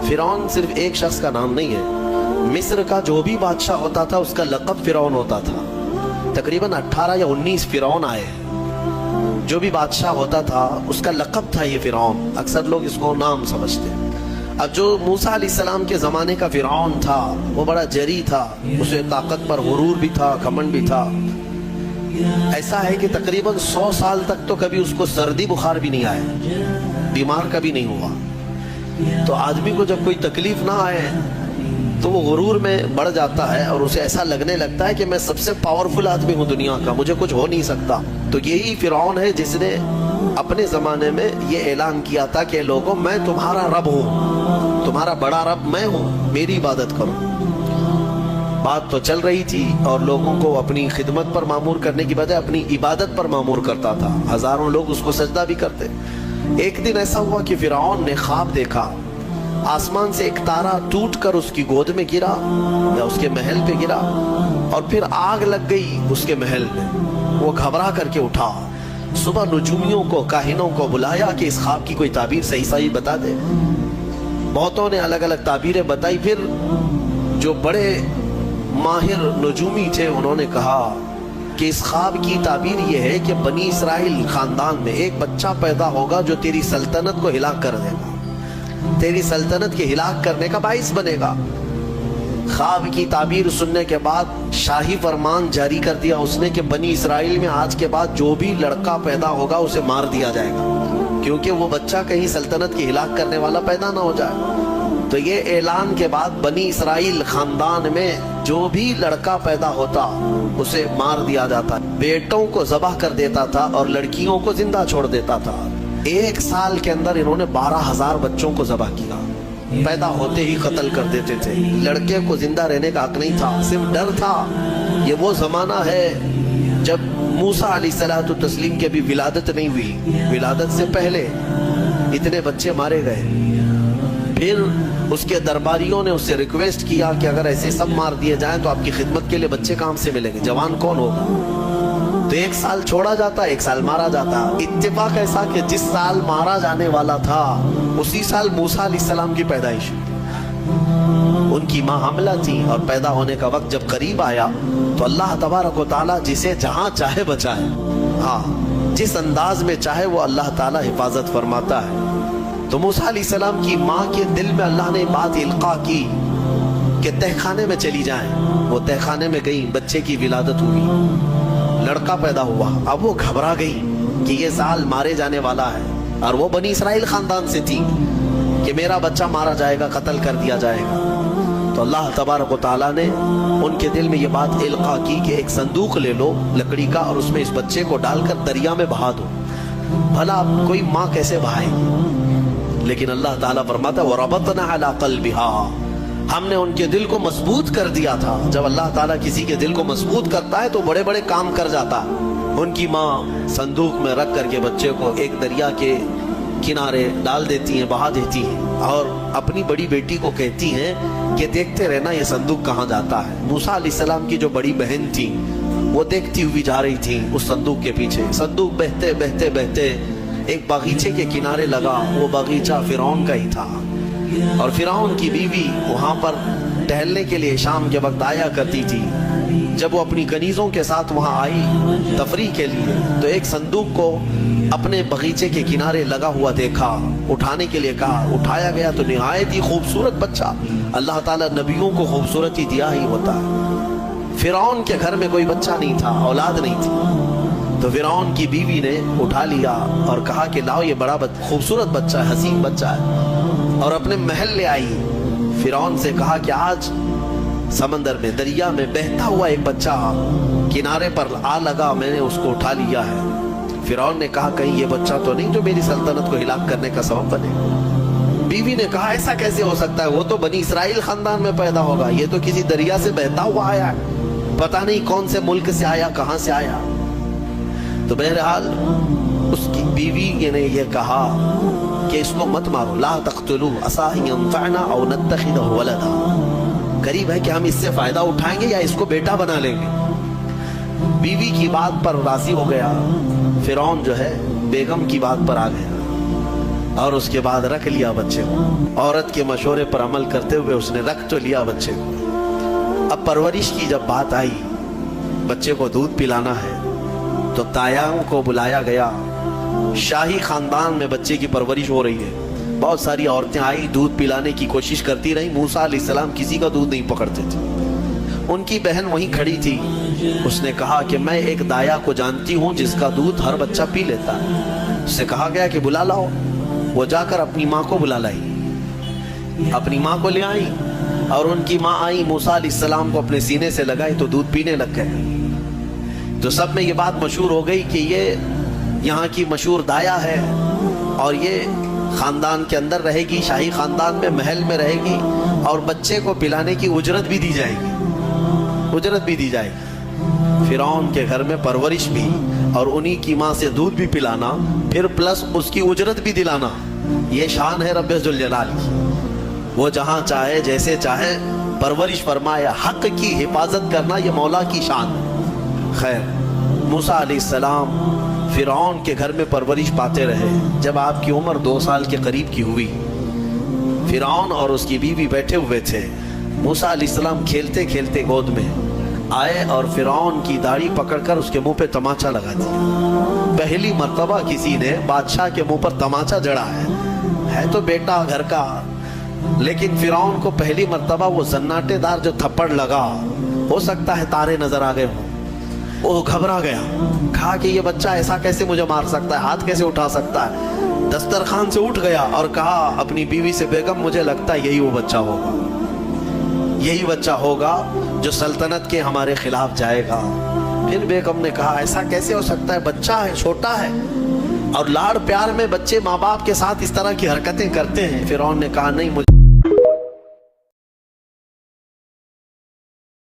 فرعون صرف ایک شخص کا نام نہیں ہے، مصر کا جو بھی بادشاہ ہوتا تھا اس کا لقب فرعون ہوتا تھا۔ تقریباً 18 یا 19 فرعون آئے، جو بھی بادشاہ ہوتا تھا اس کا لقب تھا یہ فرعون، اکثر لوگ اس کو نام سمجھتے ہیں۔ اب جو موسیٰ علیہ السلام کے زمانے کا فرعون تھا وہ بڑا جری تھا، اسے طاقت پر غرور بھی تھا، گھمنڈ بھی تھا۔ ایسا ہے کہ تقریباً 100 سال تک تو کبھی اس کو سردی بخار بھی نہیں آیا، بیمار کبھی نہیں ہوا۔ تو آدمی کو جب کوئی تکلیف نہ آئے تو وہ غرور میں بڑھ جاتا ہے اور اسے ایسا لگنے لگتا ہے کہ میں سب سے پاورفل آدمی ہوں دنیا کا، مجھے کچھ ہو نہیں سکتا۔ تو یہی فرعون ہے جس نے اپنے زمانے میں یہ اعلان کیا تھا کہ لوگوں میں تمہارا رب ہوں، تمہارا بڑا رب میں ہوں، میری عبادت کرو۔ بات تو چل رہی تھی اور لوگوں کو اپنی خدمت پر معمور کرنے کی بجائے اپنی عبادت پر معمور کرتا تھا، ہزاروں لوگ اس کو سجدہ بھی کرتے۔ ایک دن ایسا ہوا کہ فرعون نے خواب دیکھا، آسمان سے ایک تارا ٹوٹ کر اس کی گود میں گرا یا اس کے محل پہ گرا اور پھر آگ لگ گئی اس کے محل میں۔ وہ گھبرا کر کے اٹھا، صبح نجومیوں کو، کاہنوں کو بلایا کہ اس خواب کی کوئی تعبیر صحیح بتا دے۔ بہتوں نے الگ الگ تعبیریں بتائی، پھر جو بڑے ماہر نجومی تھے انہوں نے کہا کہ اس خواب کی تعبیر یہ ہے کہ بنی اسرائیل خاندان میں ایک بچہ پیدا ہوگا جو تیری سلطنت کو ہلاک کر دے گا، تیری سلطنت کے ہلاک کرنے کا باعث بنے گا۔ خواب کی تعبیر سننے کے بعد شاہی فرمان جاری کر دیا اس نے کہ بنی اسرائیل میں آج کے بعد جو بھی لڑکا پیدا ہوگا اسے مار دیا جائے گا، کیونکہ وہ بچہ کہیں سلطنت کی ہلاک کرنے والا پیدا نہ ہو جائے۔ تو یہ اعلان کے بعد بنی اسرائیل خاندان میں جو بھی لڑکا پیدا ہوتا اسے مار دیا جاتا، بیٹوں کو ذبح کر دیتا تھا اور لڑکیوں کو زندہ چھوڑ دیتا تھا۔ 1 سال کے اندر انہوں نے 12,000 بچوں کو ذبح کیا، پیدا ہوتے ہی قتل کر دیتے تھے۔ لڑکے کو زندہ رہنے کا حق نہیں تھا، صرف ڈر تھا۔ یہ وہ زمانہ ہے جب موسیٰ علیہ السلام کی ابھی ولادت نہیں ہوئی، ولادت سے پہلے اتنے بچے مارے گئے۔ پھر اس کے درباریوں نے اس سے ریکویسٹ کیا کہ اگر ایسے سب مار دیے جائیں تو آپ کی خدمت کے لیے بچے کہاں سے ملیں گے، جوان کون ہوگا؟ تو 1 سال چھوڑا جاتا، 1 سال مارا جاتا۔ اتفاق ایسا کہ جس سال مارا جانے والا تھا اسی سال موسیٰ علیہ السلام کی پیدائش، ان کی ماں حاملہ تھی اور پیدا ہونے کا وقت جب قریب آیا تو اللہ تبارک و تعالیٰ جسے جہاں چاہے بچائے، ہاں جس انداز میں چاہے وہ اللہ تعالیٰ حفاظت فرماتا ہے۔ تو موسیٰ علیہ السلام کی ماں کے دل میں اللہ نے بات القاء کی کہ تہ خانے میں چلی جائیں۔ وہ تہ خانے میں گئی، بچے کی ولادت ہوئی، لڑکا پیدا ہوا۔ اب وہ گھبرا گئی کہ یہ سال مارے جانے والا ہے، اور وہ بنی اسرائیل خاندان سے تھی کہ میرا بچہ مارا جائے گا، قتل کر دیا جائے گا۔ تو اللہ تبارک و تعالیٰ نے ان کے دل میں یہ بات القاء کی کہ ایک صندوق لے لو لکڑی کا اور اس میں اس بچے کو ڈال کر دریا میں بہا دو۔ بھلا کوئی ماں کیسے بہائے گی؟ لیکن اللہ تعالیٰ فرماتا ہے وَرَبَطْنَا عَلَىٰ قَلْبِهَا، ہم نے ان کے دل کو مضبوط کر دیا تھا۔ جب اللہ تعالیٰ کسی کے دل کو مضبوط کرتا ہے تو بڑے بڑے کام کر جاتا ہے۔ ان کی ماں صندوق میں رکھ کر کے بچے کو ایک دریا کے کنارے ڈال دیتی ہیں، بہا دیتی ہیں، اور اپنی بڑی بیٹی کو کہتی ہیں کہ دیکھتے رہنا یہ صندوق کہاں جاتا ہے۔ موسیٰ علیہ السلام کی جو بڑی بہن تھی وہ دیکھتی ہوئی جا رہی تھی اس صندوق کے پیچھے۔ صندوق بہتے بہتے بہتے ایک باغیچے کے کنارے لگا، وہ باغیچہ فرعون کا ہی تھا، اور فرعون کی بیوی وہاں پر ٹہلنے کے لیے شام کے وقت آیا کرتی تھی۔ جب وہ اپنی کنیزوں کے ساتھ وہاں آئی تفریح کے لیے تو ایک صندوق کو اپنے باغیچے کے کنارے لگا ہوا دیکھا، اٹھانے کے لیے کہا، اٹھایا گیا تو نہایت ہی خوبصورت بچہ۔ اللہ تعالیٰ نبیوں کو خوبصورتی دیا ہی ہوتا ہے۔ فرعون کے گھر میں کوئی بچہ نہیں تھا، اولاد نہیں تھی، تو فرعون کی بیوی نے اٹھا لیا اور کہا کہ لاؤ یہ بڑا خوبصورت بچہ ہے، حسین بچہ ہے، اور اپنے محل لے آئی۔ فرعون سے کہا کہ آج سمندر میں، دریا میں بہتا ہوا ایک بچہ کنارے پر آ لگا، میں نے اس کو اٹھا لیا ہے۔ فرعون نے کہا کہیں یہ بچہ تو نہیں جو میری سلطنت کو ہلاک کرنے کا سبب بنے؟ بیوی نے کہا ایسا کیسے ہو سکتا ہے، وہ تو بنی اسرائیل خاندان میں پیدا ہوگا، یہ تو کسی دریا سے بہتا ہوا آیا ہے، پتہ نہیں کون سے ملک سے آیا، کہاں سے آیا۔ تو بہرحال اس کی بیوی نے یہ کہا کہ اس کو مت مارو، لا تقتلوه عسى ان ينفعنا او نتخذه ولدا، قریب ہے کہ ہم اس سے فائدہ اٹھائیں گے یا اس کو بیٹا بنا لیں گے۔ بیوی کی بات پر راضی ہو گیا فرعون، جو ہے بیگم کی بات پر آ گیا اور اس کے بعد رکھ لیا بچے کو. عورت کے مشورے پر عمل کرتے ہوئے اس نے رکھ تو لیا بچے کو. اب پرورش کی جب بات آئی, بچے کو دودھ پلانا ہے, تو تایاں کو بلایا گیا. شاہی خاندان میں بچے کی پرورش ہو رہی ہے. بہت ساری عورتیں آئی, دودھ پلانے کی کوشش کرتی رہی. موسیٰ علیہ السلام کسی کا دودھ نہیں پکڑتے تھے. ان کی بہن وہیں کھڑی تھی. اس نے کہا کہ میں ایک دایا کو جانتی ہوں جس کا دودھ ہر بچہ پی لیتا ہے. اس سے کہا گیا کہ بلا لاؤ. وہ جا کر اپنی ماں کو بلا لائی, اپنی ماں کو لے آئی, اور ان کی ماں آئی, موسیٰ علیہ السلام کو اپنے سینے سے لگائی تو دودھ پینے لگ گئے. تو سب میں یہ بات مشہور ہو گئی کہ یہ یہاں کی مشہور دایا ہے, اور یہ خاندان کے اندر رہے گی, شاہی خاندان میں, محل میں رہے گی, اور بچے کو پلانے کی اجرت بھی دی جائے گی, اجرت بھی دی جائے گی. فرعون کے گھر میں پرورش بھی, اور انہی کی ماں سے دودھ بھی پلانا, پھر پلس اس کی اجرت بھی دلانا. یہ شان ہے رب ذوالجلال کی. وہ جہاں چاہے جیسے چاہے پرورش فرمائے. حق کی حفاظت کرنا یہ مولا کی شان ہے. خیر, موسیٰ علیہ السلام فرعون کے گھر میں پرورش پاتے رہے. جب آپ کی عمر 2 سال کے قریب کی ہوئی, فرعون اور اس کی بیوی بیٹھے ہوئے تھے. موسیٰ علیہ السلام کھیلتے کھیلتے گود میں آئے اور فرعون کی داڑھی پکڑ کر اس کے منہ پہ تماچا لگا دیا. پہلی مرتبہ کسی نے بادشاہ کے منہ پر تماچا جڑا ہے تو بیٹا گھر کا, لیکن فرعون کو پہلی مرتبہ وہ زناٹے دار جو تھپڑ لگا, ہو سکتا ہے تارے نظر آ گئے ہوں. وہ گھبرا گیا, کہا کہ یہ بچہ ایسا کیسے مجھے مار سکتا ہے, ہاتھ کیسے اٹھا سکتا ہے. دسترخوان سے اٹھ گیا اور کہا اپنی بیوی سے, بیگم مجھے لگتا ہے یہی وہ بچہ ہوگا, یہی بچہ ہوگا جو سلطنت کے ہمارے خلاف جائے گا. پھر بیگم نے کہا ایسا کیسے ہو سکتا ہے, بچہ ہے, چھوٹا ہے, اور لاڑ پیار میں بچے ماں باپ کے ساتھ اس طرح کی حرکتیں کرتے ہیں. فرعون نے کہا نہیں, مجھے